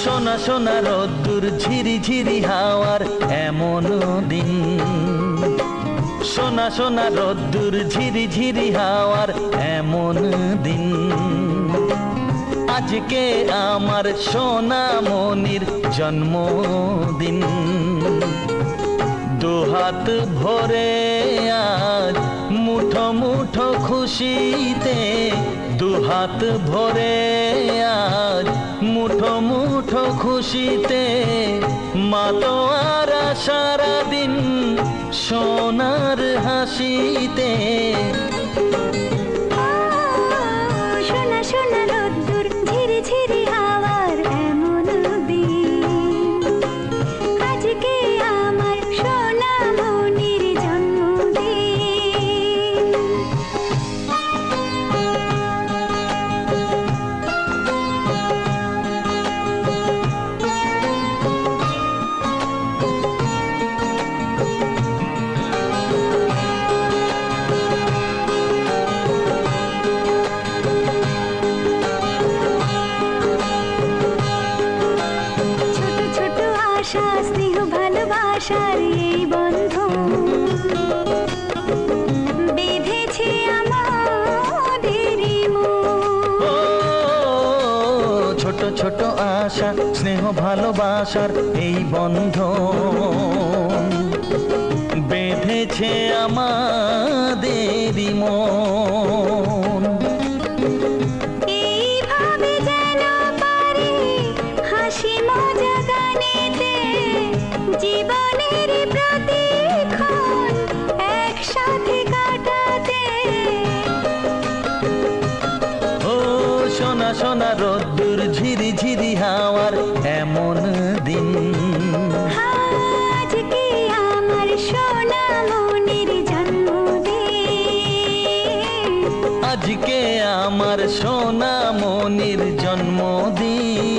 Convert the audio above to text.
সোনা সোনা রোদ্দুর ঝিরি ঝিরি হাওয়ার এমন দিন, সোনা সোনা রোদ্দুর ঝিরি ঝিরি হাওয়ার এমন দিন। আজকে আমার সোনা মনির জন্মদিন। দুহাত ভরে আজ মুঠো মুঠো খুশিতে, দুহাত ভরে আজ মুঠো মুঠো খুশিতে, মাতোয়ারা সারাদিন সোনার হাসিতে। সোনা সোনা রোদ্দুর ঝিরি ঝিরি হাওয়ার এমন দিন, আজকে আমার সোনা মনির জন্মদিন। স্নেহ ভালোবাসার এই বন্ধন বেঁধেছে আমাদেরই মন। ছোট ছোট আশা স্নেহ ভালোবাসার এই বন্ধন বেঁধেছে আমাদেরই মন। এইভাবে যেন পারি হাসি মজা গানেতে জীবনের প্রতিক্ষণ একসাথে কাটাতে। ও সোনা সোনা রোদ্দুর ঝিরি ঝিরি হাওয়ার এমন দিন, আজকে আমার সোনা মনির জন্মদিন। আজকে আমার সোনা মনির জন্মদিন।